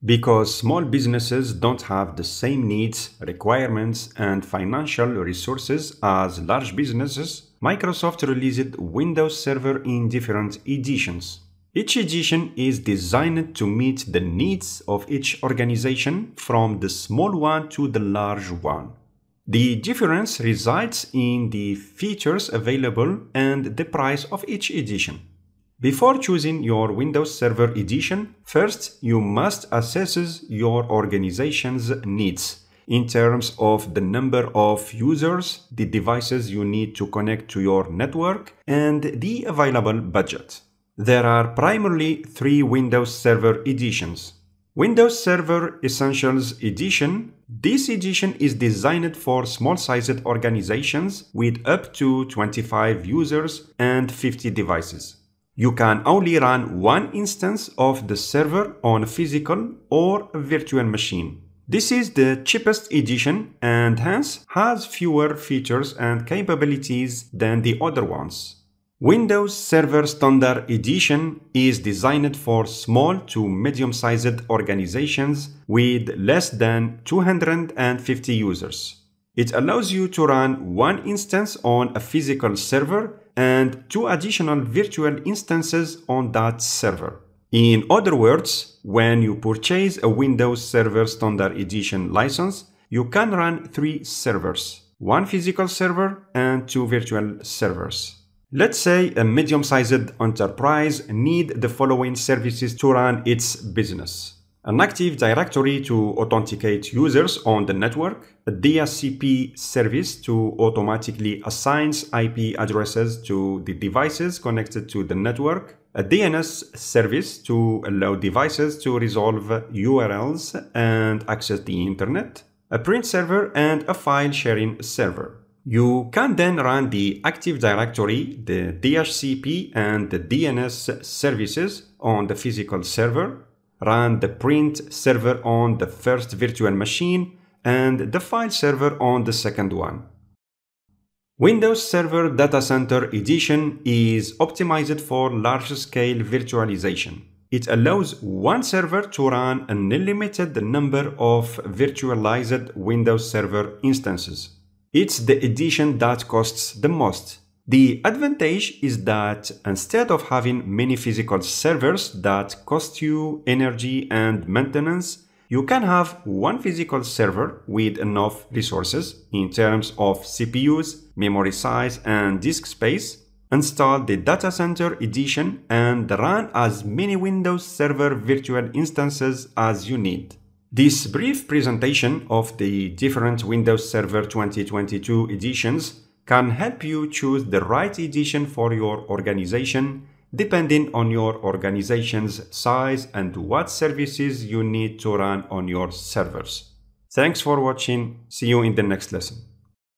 Because small businesses don't have the same needs, requirements, and financial resources as large businesses, Microsoft released Windows Server in different editions. Each edition is designed to meet the needs of each organization, from the small one to the large one. The difference resides in the features available and the price of each edition. Before choosing your Windows Server edition, first you must assess your organization's needs in terms of the number of users, the devices you need to connect to your network, and the available budget. There are primarily three Windows Server editions. Windows Server Essentials Edition. This edition is designed for small-sized organizations with up to 25 users and 50 devices. You can only run one instance of the server on a physical or a virtual machine. This is the cheapest edition and hence has fewer features and capabilities than the other ones. Windows Server Standard Edition is designed for small to medium-sized organizations with less than 250 users. It allows you to run one instance on a physical server and two additional virtual instances on that server. In other words, when you purchase a Windows Server Standard Edition license, you can run three servers, one physical server and two virtual servers. Let's say a medium-sized enterprise needs the following services to run its business: an Active Directory to authenticate users on the network, a DHCP service to automatically assign IP addresses to the devices connected to the network, a DNS service to allow devices to resolve URLs and access the internet, a print server, and a file sharing server. You can then run the Active Directory, the DHCP, and the DNS services on the physical server, run the print server on the first virtual machine, and the file server on the second one. Windows Server Data Center Edition is optimized for large-scale virtualization. It allows one server to run an unlimited number of virtualized Windows Server instances. It's the edition that costs the most. The advantage is that instead of having many physical servers that cost you energy and maintenance, you can have one physical server with enough resources in terms of CPUs, memory size, and disk space, install the Data Center Edition, and run as many Windows Server virtual instances as you need. This brief presentation of the different Windows Server 2022 editions can help you choose the right edition for your organization, depending on your organization's size and what services you need to run on your servers. Thanks for watching. See you in the next lesson.